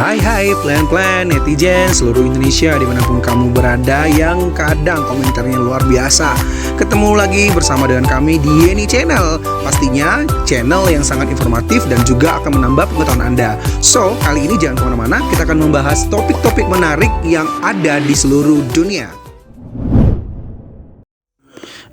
Hai plan-plan netizen seluruh Indonesia dimanapun kamu berada yang kadang komentarnya luar biasa. Ketemu lagi bersama dengan kami di Yeni Channel. Pastinya channel yang sangat informatif dan juga akan menambah pengetahuan Anda. So, kali ini jangan kemana-mana, kita akan membahas topik-topik menarik yang ada di seluruh dunia.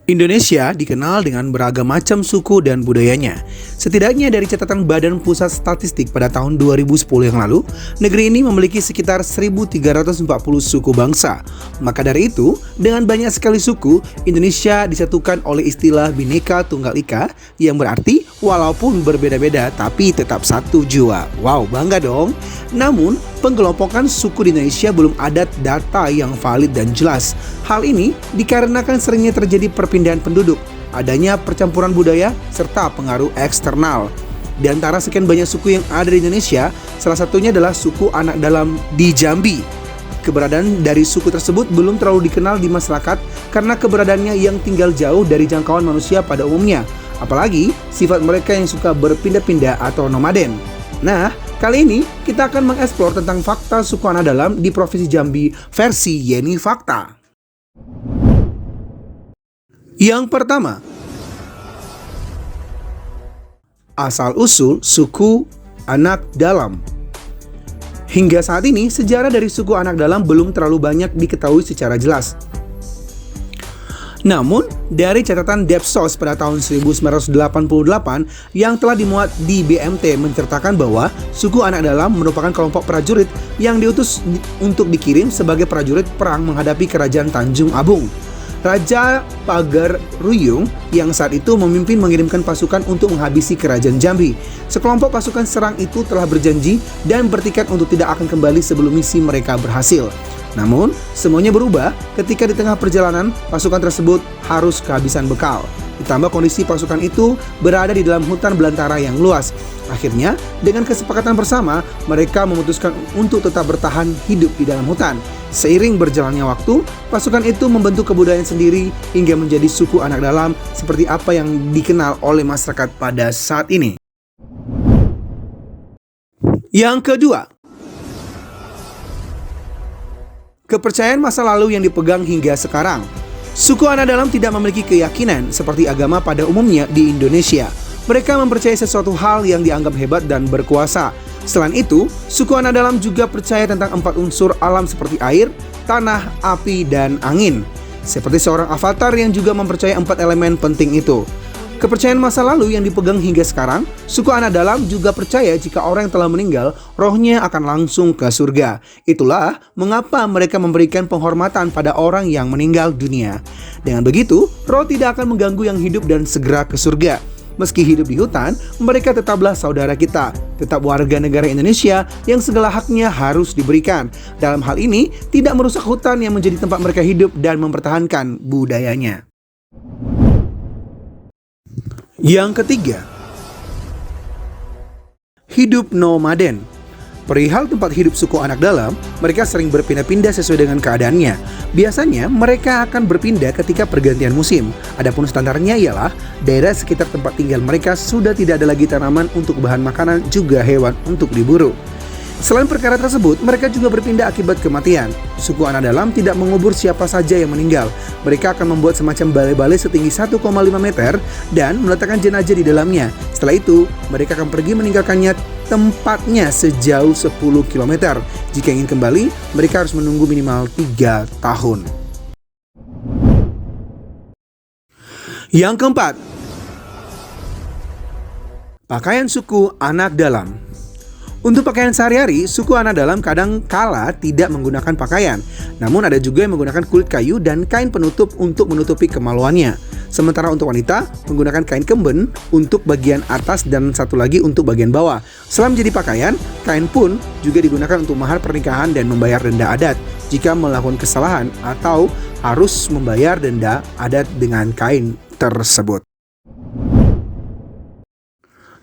Indonesia dikenal dengan beragam macam suku dan budayanya. Setidaknya dari catatan Badan Pusat Statistik pada tahun 2010 yang lalu, negeri ini memiliki sekitar 1.340 suku bangsa. Maka dari itu, dengan banyak sekali suku, Indonesia disatukan oleh istilah Bhinneka Tunggal Ika, yang berarti walaupun berbeda-beda tapi tetap satu jua. Wow, bangga dong. Namun, penggelompokan suku di Indonesia belum ada data yang valid dan jelas. Hal ini dikarenakan seringnya terjadi perpindahan penduduk, adanya percampuran budaya, serta pengaruh eksternal. Di antara sekian banyak suku yang ada di Indonesia, salah satunya adalah suku Anak Dalam di Jambi. Keberadaan dari suku tersebut belum terlalu dikenal di masyarakat karena keberadaannya yang tinggal jauh dari jangkauan manusia pada umumnya. Apalagi sifat mereka yang suka berpindah-pindah atau nomaden. Nah, kali ini kita akan mengeksplor tentang fakta suku Anak Dalam di Provinsi Jambi versi Yeni Fakta. Yang pertama, asal-usul suku Anak Dalam. Hingga saat ini, sejarah dari suku Anak Dalam belum terlalu banyak diketahui secara jelas. Namun, dari catatan Depsos pada tahun 1988 yang telah dimuat di BMT menceritakan bahwa suku Anak Dalam merupakan kelompok prajurit yang diutus untuk dikirim sebagai prajurit perang menghadapi kerajaan Tanjung Abung. Raja Pagar Ruyung yang saat itu memimpin mengirimkan pasukan untuk menghabisi kerajaan Jambi. Sekelompok pasukan serang itu telah berjanji dan bertekad untuk tidak akan kembali sebelum misi mereka berhasil. Namun, semuanya berubah ketika di tengah perjalanan pasukan tersebut harus kehabisan bekal. Ditambah kondisi pasukan itu berada di dalam hutan belantara yang luas. Akhirnya, dengan kesepakatan bersama, mereka memutuskan untuk tetap bertahan hidup di dalam hutan. Seiring berjalannya waktu, pasukan itu membentuk kebudayaan sendiri hingga menjadi suku Anak Dalam seperti apa yang dikenal oleh masyarakat pada saat ini. Yang kedua, kepercayaan masa lalu yang dipegang hingga sekarang. Suku Anak Dalam tidak memiliki keyakinan seperti agama pada umumnya di Indonesia. Mereka mempercayai sesuatu hal yang dianggap hebat dan berkuasa. Selain itu, suku Anak Dalam juga percaya tentang 4 unsur alam seperti air, tanah, api, dan angin. Seperti seorang avatar yang juga mempercayai 4 elemen penting itu. Kepercayaan masa lalu yang dipegang hingga sekarang, suku Anak Dalam juga percaya jika orang yang telah meninggal, rohnya akan langsung ke surga. Itulah mengapa mereka memberikan penghormatan pada orang yang meninggal dunia. Dengan begitu, roh tidak akan mengganggu yang hidup dan segera ke surga. Meski hidup di hutan, mereka tetaplah saudara kita, tetap warga negara Indonesia yang segala haknya harus diberikan. Dalam hal ini, tidak merusak hutan yang menjadi tempat mereka hidup dan mempertahankan budayanya. Yang ketiga, hidup nomaden. Perihal tempat hidup suku Anak Dalam, mereka sering berpindah-pindah sesuai dengan keadaannya. Biasanya mereka akan berpindah ketika pergantian musim. Adapun standarnya ialah daerah sekitar tempat tinggal mereka sudah tidak ada lagi tanaman untuk bahan makanan juga hewan untuk diburu. Selain perkara tersebut, mereka juga berpindah akibat kematian. Suku Anak Dalam tidak mengubur siapa saja yang meninggal. Mereka akan membuat semacam balai-balai setinggi 1,5 meter dan meletakkan jenazah di dalamnya. Setelah itu, mereka akan pergi meninggalkannya tempatnya sejauh 10 km. Jika ingin kembali, mereka harus menunggu minimal 3 tahun. Yang keempat, pakaian suku Anak Dalam. Untuk pakaian sehari-hari, suku Anak Dalam kadang kala tidak menggunakan pakaian. Namun ada juga yang menggunakan kulit kayu dan kain penutup untuk menutupi kemaluannya. Sementara untuk wanita, menggunakan kain kemben untuk bagian atas dan satu lagi untuk bagian bawah. Selain menjadi pakaian, kain pun juga digunakan untuk mahar pernikahan dan membayar denda adat jika melakukan kesalahan atau harus membayar denda adat dengan kain tersebut.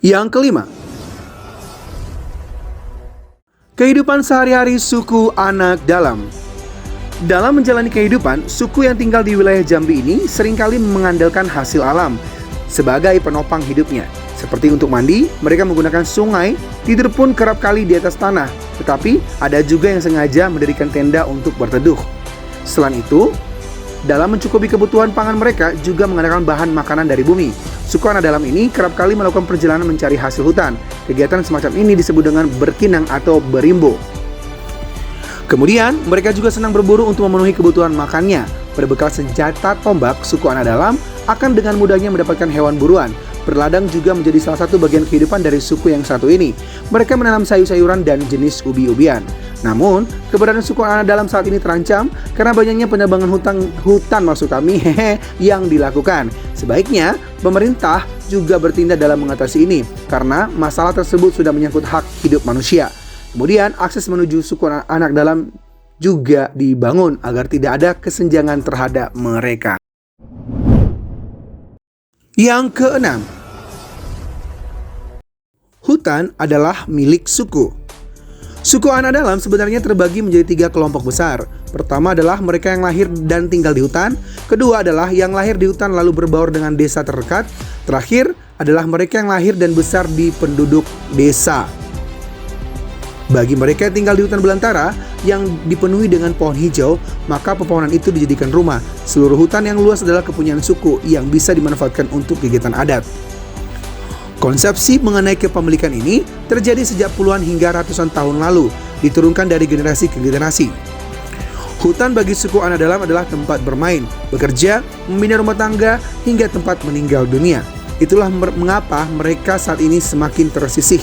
Yang kelima, kehidupan sehari-hari suku Anak Dalam. Dalam menjalani kehidupan, suku yang tinggal di wilayah Jambi ini seringkali mengandalkan hasil alam sebagai penopang hidupnya. Seperti untuk mandi, mereka menggunakan sungai, tidur pun kerap kali di atas tanah. Tetapi ada juga yang sengaja mendirikan tenda untuk berteduh. Selain itu, dalam mencukupi kebutuhan pangan mereka juga mengandalkan bahan makanan dari bumi. Suku anak dalam ini kerap kali melakukan perjalanan mencari hasil hutan. Kegiatan semacam ini disebut dengan berkinang atau berimbo. Kemudian, mereka juga senang berburu untuk memenuhi kebutuhan makannya. Berbekal senjata tombak, suku anak dalam akan dengan mudahnya mendapatkan hewan buruan. Berladang juga menjadi salah satu bagian kehidupan dari suku yang satu ini. Mereka menanam sayur-sayuran dan jenis ubi-ubian. Namun, keberadaan suku anak dalam saat ini terancam karena banyaknya penebangan hutan yang dilakukan. Sebaiknya, pemerintah juga bertindak dalam mengatasi ini karena masalah tersebut sudah menyangkut hak hidup manusia. Kemudian, akses menuju suku anak dalam juga dibangun agar tidak ada kesenjangan terhadap mereka. Yang keenam, hutan adalah milik suku. Suku anak dalam sebenarnya terbagi menjadi 3 kelompok besar. Pertama adalah mereka yang lahir dan tinggal di hutan. Kedua adalah yang lahir di hutan lalu berbaur dengan desa terdekat. Terakhir adalah mereka yang lahir dan besar di penduduk desa. Bagi mereka yang tinggal di hutan belantara yang dipenuhi dengan pohon hijau, maka pepohonan itu dijadikan rumah. Seluruh hutan yang luas adalah kepunyaan suku yang bisa dimanfaatkan untuk kegiatan adat. Konsepsi mengenai kepemilikan ini terjadi sejak puluhan hingga ratusan tahun lalu, diturunkan dari generasi ke generasi. Hutan bagi suku anak dalam adalah tempat bermain, bekerja, membina rumah tangga, hingga tempat meninggal dunia. Itulah mengapa mereka saat ini semakin tersisih.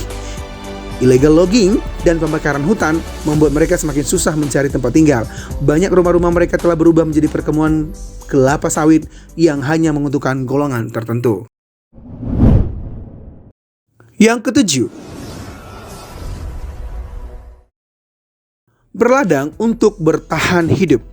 Illegal logging dan pembakaran hutan membuat mereka semakin susah mencari tempat tinggal. Banyak rumah-rumah mereka telah berubah menjadi perkebunan kelapa sawit yang hanya menguntungkan golongan tertentu. Yang ketujuh, berladang untuk bertahan hidup.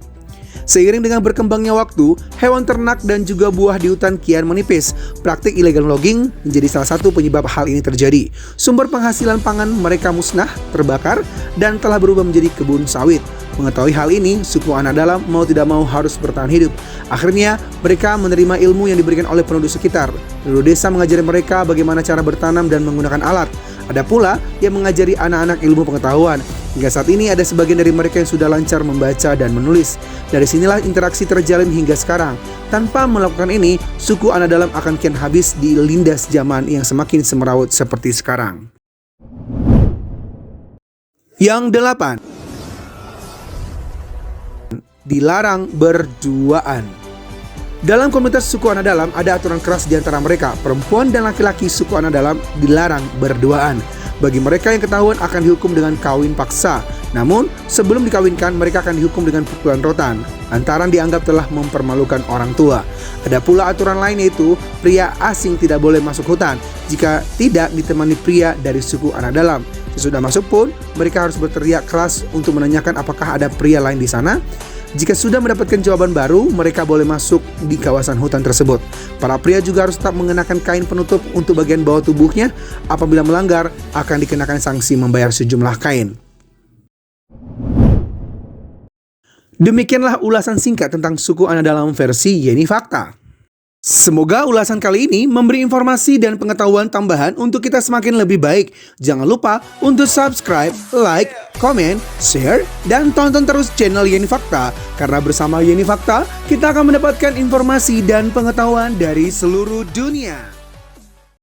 Seiring dengan berkembangnya waktu, hewan ternak dan juga buah di hutan kian menipis. Praktik illegal logging menjadi salah satu penyebab hal ini terjadi. Sumber penghasilan pangan mereka musnah, terbakar, dan telah berubah menjadi kebun sawit. Mengetahui hal ini, suku anak dalam mau tidak mau harus bertahan hidup. Akhirnya, mereka menerima ilmu yang diberikan oleh penduduk sekitar. Penduduk desa mengajari mereka bagaimana cara bertanam dan menggunakan alat. Ada pula yang mengajari anak-anak ilmu pengetahuan. Hingga saat ini ada sebagian dari mereka yang sudah lancar membaca dan menulis. Dari sinilah interaksi terjalin hingga sekarang. Tanpa melakukan ini, suku anak dalam akan kian habis di lindas zaman yang semakin semeraut seperti sekarang. Yang 8, dilarang berduaan. Dalam komunitas suku anak dalam ada aturan keras di antara mereka. Perempuan dan laki-laki suku anak dalam dilarang berduaan. Bagi mereka yang ketahuan akan dihukum dengan kawin paksa. Namun, sebelum dikawinkan mereka akan dihukum dengan pukulan rotan. Lantaran dianggap telah mempermalukan orang tua. Ada pula aturan lain yaitu pria asing tidak boleh masuk hutan jika tidak ditemani pria dari suku anak dalam. Sesudah masuk pun mereka harus berteriak keras untuk menanyakan apakah ada pria lain di sana. Jika sudah mendapatkan jawaban baru, mereka boleh masuk di kawasan hutan tersebut. Para pria juga harus tetap mengenakan kain penutup untuk bagian bawah tubuhnya. Apabila melanggar, akan dikenakan sanksi membayar sejumlah kain. Demikianlah ulasan singkat tentang suku anak dalam versi Yeni Fakta. Semoga ulasan kali ini memberi informasi dan pengetahuan tambahan untuk kita semakin lebih baik. Jangan lupa untuk subscribe, like, komen, share, dan tonton terus channel Yeni Fakta. Karena bersama Yeni Fakta, kita akan mendapatkan informasi dan pengetahuan dari seluruh dunia.